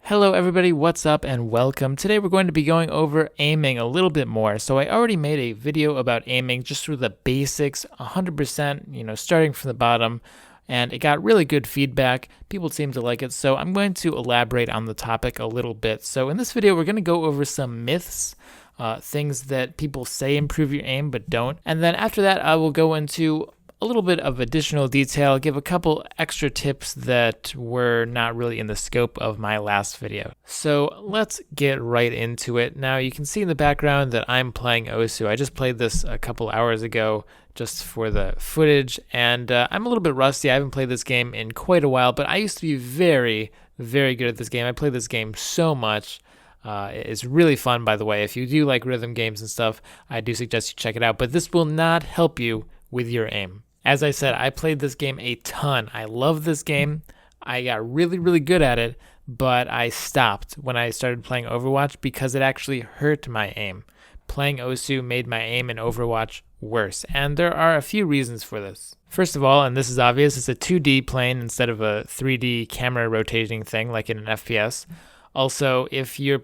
Hello everybody, what's up and welcome. Today we're going to be going over aiming a little bit more. So I already made a video about aiming just through the basics, 100%, starting from the bottom, and it got really good feedback. People seem to like it, so I'm going to elaborate on the topic a little bit. So in this video we're going to go over some myths, things that people say improve your aim but don't. And then after that I will go into a little bit of additional detail, give a couple extra tips that were not really in the scope of my last video. So let's get right into it. Now you can see in the background that I'm playing Osu. I just played this a couple hours ago just for the footage, and I'm a little bit rusty. I haven't played this game in quite a while, but I used to be very, very good at this game. I played this game so much. It's really fun, by the way. If you do like rhythm games and stuff, I do suggest you check it out, but this will not help you with your aim. As I said, I played this game a ton. I love this game. I got really, really good at it, but I stopped when I started playing Overwatch because it actually hurt my aim. Playing Osu made my aim in Overwatch worse, and there are a few reasons for this. First of all, and this is obvious, it's a 2D plane instead of a 3D camera rotating thing like in an FPS. Also, if you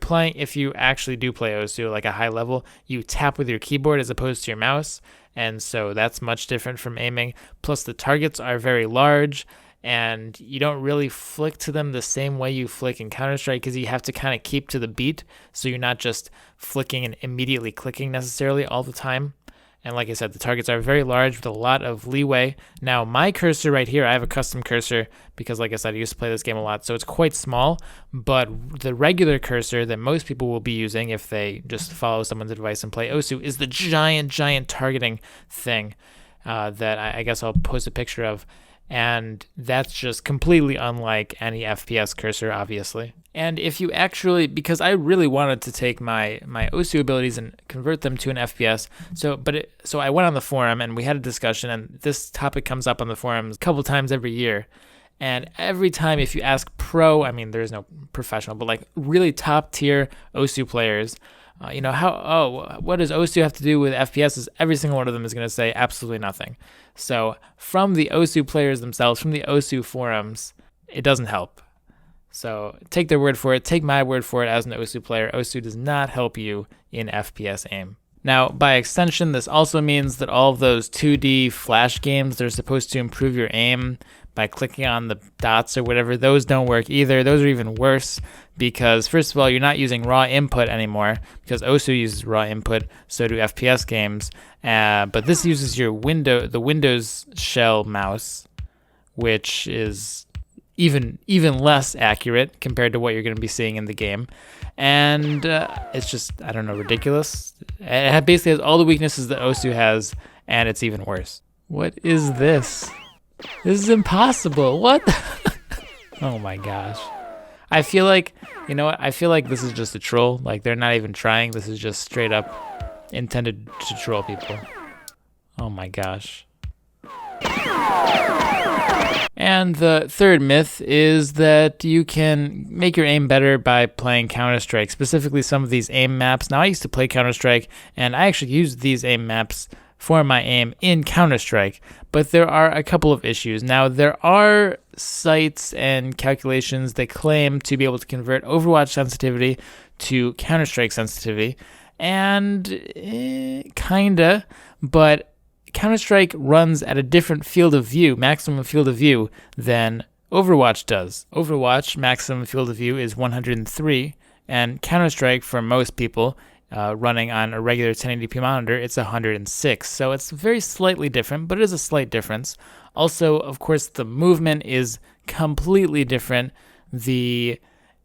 actually do play Osu like a high level, you tap with your keyboard as opposed to your mouse, and so that's much different from aiming. Plus the targets are very large, and you don't really flick to them the same way you flick in Counter-Strike because you have to kind of keep to the beat, so you're not just flicking and immediately clicking necessarily all the time. And like I said, the targets are very large with a lot of leeway. Now, my cursor right here, I have a custom cursor because, like I said, I used to play this game a lot, so it's quite small. But the regular cursor that most people will be using if they just follow someone's advice and play Osu is the giant targeting thing that I guess I'll post a picture of. And that's just completely unlike any FPS cursor, obviously. And if you actually, because I really wanted to take my Osu abilities and convert them to an FPS, so I went on the forum and we had a discussion, and this topic comes up on the forums a couple times every year. And every time if you ask pro, I mean there is no professional, but like really top tier Osu players, what does Osu have to do with FPS? Every single one of them is going to say absolutely nothing. So from the Osu players themselves, from the Osu forums, it doesn't help. So take their word for it. Take my word for it as an Osu player. Osu does not help you in FPS aim. Now, by extension, this also means that all of those 2D flash games that are supposed to improve your aim by clicking on the dots or whatever, those don't work either. Those are even worse because, first of all, you're not using raw input anymore because Osu uses raw input, so do FPS games. But this uses the Windows shell mouse, which is even less accurate compared to what you're going to be seeing in the game. And it's just, I don't know, ridiculous. It basically has all the weaknesses that Osu has, and it's even worse. What is this? This is impossible. What? Oh my gosh. I feel like, I feel like this is just a troll. Like, they're not even trying. This is just straight up intended to troll people. Oh my gosh. And the third myth is that you can make your aim better by playing Counter-Strike, specifically some of these aim maps. Now, I used to play Counter-Strike, and I actually used these aim maps for my aim in Counter-Strike, but there are a couple of issues. Now, there are sites and calculations that claim to be able to convert Overwatch sensitivity to Counter-Strike sensitivity, and kinda, but Counter-Strike runs at a different field of view, maximum field of view, than Overwatch does. Overwatch maximum field of view is 103, and Counter-Strike, for most people, running on a regular 1080p monitor, it's 106. So it's very slightly different, but it is a slight difference. Also, of course, the movement is completely different. The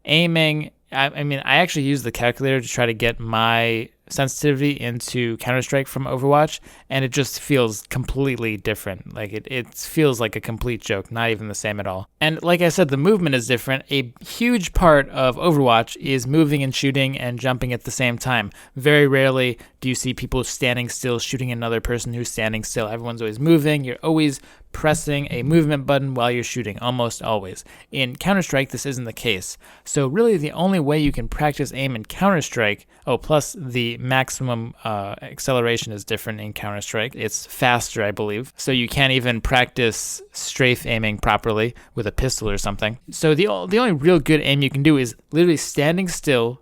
aiming, I actually used the calculator to try to get my sensitivity into Counter-Strike from Overwatch, and it just feels completely different. Like it feels like a complete joke, not even the same at all. And like I said, the movement is different. A huge part of Overwatch is moving and shooting and jumping at the same time. Very rarely do you see people standing still shooting another person who's standing still. Everyone's always moving. You're always pressing a movement button while you're shooting, almost always. In Counter-Strike, this isn't the case. So really the only way you can practice aim in Counter-Strike, plus the maximum acceleration is different in Counter-Strike. It's faster, I believe. So you can't even practice strafe aiming properly with a pistol or something. So the only real good aim you can do is literally standing still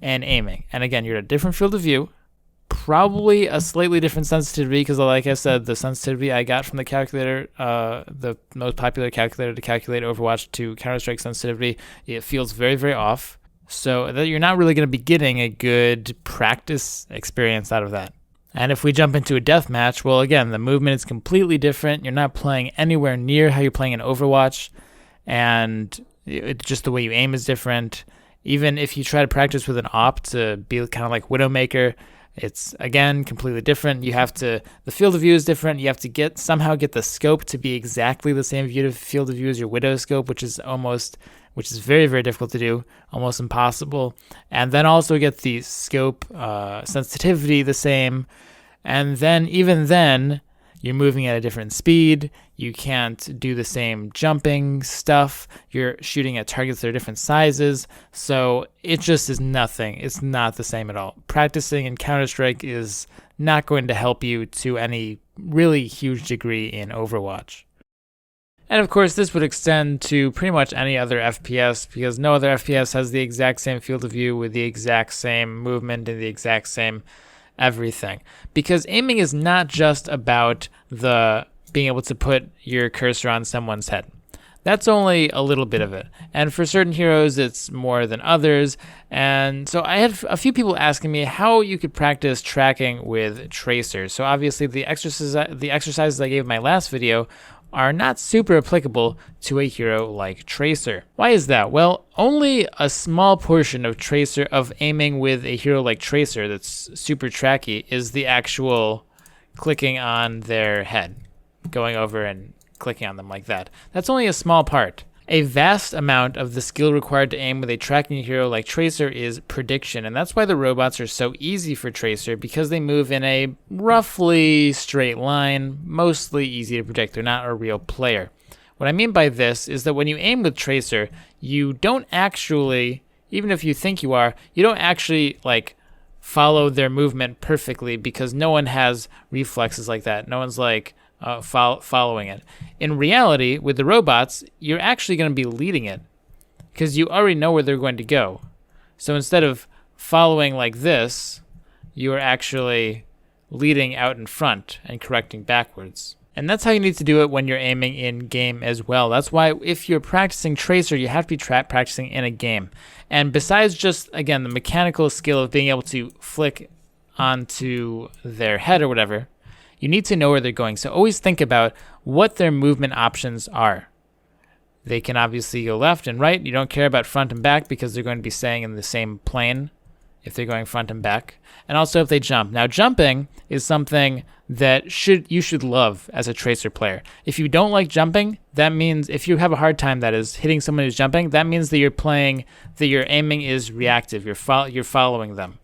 and aiming. And again, you're at a different field of view, probably a slightly different sensitivity, because like I said, the sensitivity I got from the calculator, the most popular calculator to calculate Overwatch to Counter-Strike sensitivity, it feels very, very off. So that you're not really going to be getting a good practice experience out of that. And if we jump into a deathmatch, well, again, the movement is completely different. You're not playing anywhere near how you're playing in Overwatch, and just the way you aim is different. Even if you try to practice with an op to be kind of like Widowmaker, it's, again, completely different. The field of view is different. You have to somehow get the scope to be exactly the same field of view as your Widow scope, which is very, very difficult to do, almost impossible. And then also get the scope sensitivity the same. And then, even then, you're moving at a different speed. You can't do the same jumping stuff. You're shooting at targets that are different sizes. So it just is nothing. It's not the same at all. Practicing in Counter-Strike is not going to help you to any really huge degree in Overwatch. And of course, this would extend to pretty much any other FPS, because no other FPS has the exact same field of view with the exact same movement and the exact same everything. Because aiming is not just about the being able to put your cursor on someone's head. That's only a little bit of it. And for certain heroes, it's more than others. And so I had a few people asking me how you could practice tracking with Tracer. So obviously the exercises I gave in my last video are not super applicable to a hero like Tracer. Why is that? Well, only a small portion of aiming with a hero like Tracer that's super tracky is the actual clicking on their head, going over and clicking on them like that. That's only a small part. A vast amount of the skill required to aim with a tracking hero like Tracer is prediction, and that's why the robots are so easy for Tracer, because they move in a roughly straight line, mostly easy to predict. They're not a real player. What I mean by this is that when you aim with Tracer, you don't actually, even if you think you are, you don't actually follow their movement perfectly, because no one has reflexes like that. No one's following it. In reality, with the robots, you're actually going to be leading it, because you already know where they're going to go. So instead of following like this, you are actually leading out in front and correcting backwards. And that's how you need to do it when you're aiming in game as well. That's why if you're practicing Tracer, you have to be practicing in a game. And besides just, again, the mechanical skill of being able to flick onto their head or whatever, you need to know where they're going. So always think about what their movement options are. They can obviously go left and right. You don't care about front and back, because they're going to be staying in the same plane if they're going front and back. And also if they jump. Now, jumping is something that you should love as a Tracer player. If you don't like jumping, that means, if you have a hard time, that is, hitting someone who's jumping, that means that your aiming is reactive. You're following them.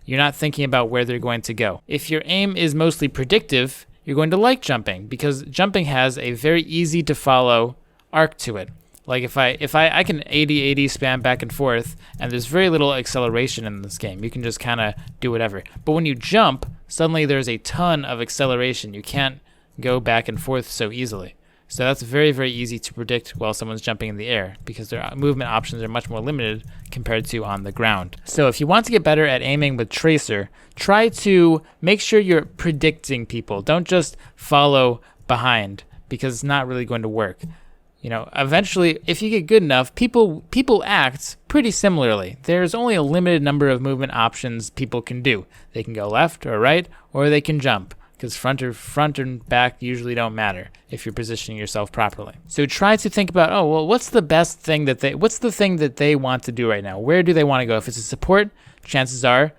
You're not thinking about where they're going to go. If your aim is mostly predictive, you're going to like jumping, because jumping has a very easy to follow arc to it. Like if I can 80-80 spam back and forth, and there's very little acceleration in this game. You can just kind of do whatever. But when you jump, suddenly there's a ton of acceleration. You can't go back and forth so easily. So that's very, very easy to predict while someone's jumping in the air, because their movement options are much more limited compared to on the ground. So if you want to get better at aiming with Tracer, try to make sure you're predicting people. Don't just follow behind, because it's not really going to work. Eventually, if you get good enough, people act pretty similarly. There's only a limited number of movement options people can do. They can go left or right, or they can jump, because front and back usually don't matter if you're positioning yourself properly. So try to think about, what's the thing that they want to do right now? Where do they want to go? If it's a support, chances are,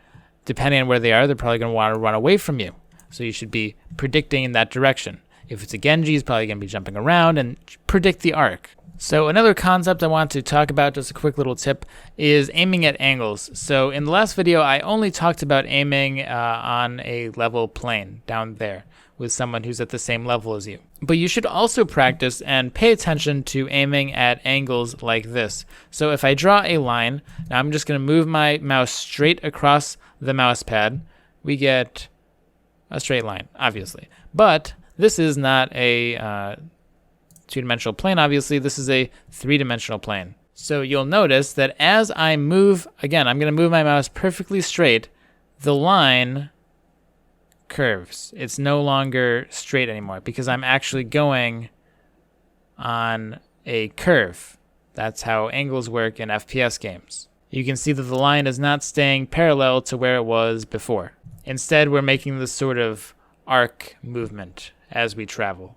depending on where they are, they're probably going to want to run away from you. So you should be predicting in that direction. If it's a Genji, he's probably going to be jumping around, and predict the arc. So another concept I want to talk about, just a quick little tip, is aiming at angles. So in the last video, I only talked about aiming on a level plane down there with someone who's at the same level as you. But you should also practice and pay attention to aiming at angles like this. So if I draw a line, now I'm just going to move my mouse straight across the mouse pad. We get a straight line, obviously. But this is not a two-dimensional plane, obviously. This is a three-dimensional plane. So you'll notice that as I move, again, I'm going to move my mouse perfectly straight, the line curves. It's no longer straight anymore because I'm actually going on a curve. That's how angles work in FPS games. You can see that the line is not staying parallel to where it was before. Instead, we're making this sort of arc movement as we travel.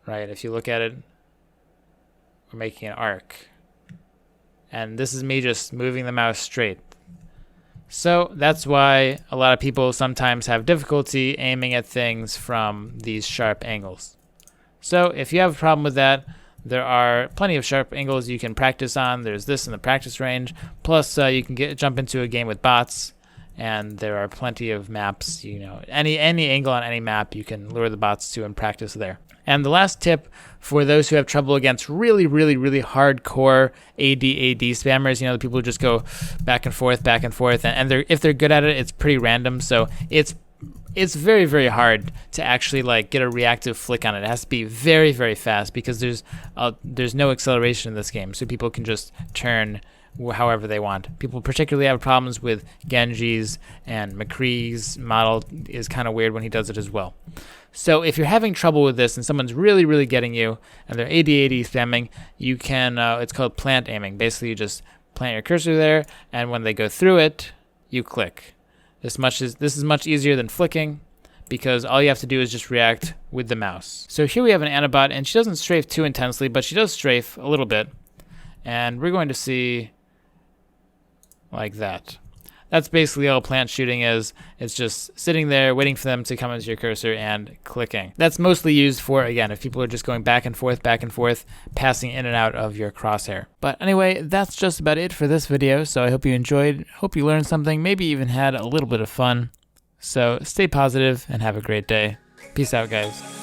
Right, if you look at it, we're making an arc. And this is me just moving the mouse straight. So that's why a lot of people sometimes have difficulty aiming at things from these sharp angles. So if you have a problem with that, there are plenty of sharp angles you can practice on. There's this in the practice range. Plus, you can jump into a game with bots, and there are plenty of maps. You know, any angle on any map you can lure the bots to and practice there. And the last tip for those who have trouble against really hardcore AD spammers, you know, the people who just go back and forth, and if they're good at it, it's pretty random. So it's very hard to actually like get a reactive flick on it. It has to be very fast because there's no acceleration in this game, so people can just turn however they want. People particularly have problems with Genji's, and McCree's model is kind of weird when he does it as well. So if you're having trouble with this and someone's really getting you and they're AD spamming, you can, it's called plant aiming. Basically, you just plant your cursor there, and when they go through it, you click. This is much easier than flicking because all you have to do is just react with the mouse. So here we have an Anabot, and she doesn't strafe too intensely, but she does strafe a little bit. And we're going to see like that. That's basically all plant shooting is. It's just sitting there waiting for them to come into your cursor and clicking. That's mostly used for, again, if people are just going back and forth, passing in and out of your crosshair. But anyway, that's just about it for this video. So I hope you enjoyed, hope you learned something, maybe even had a little bit of fun. So stay positive and have a great day. Peace out, guys.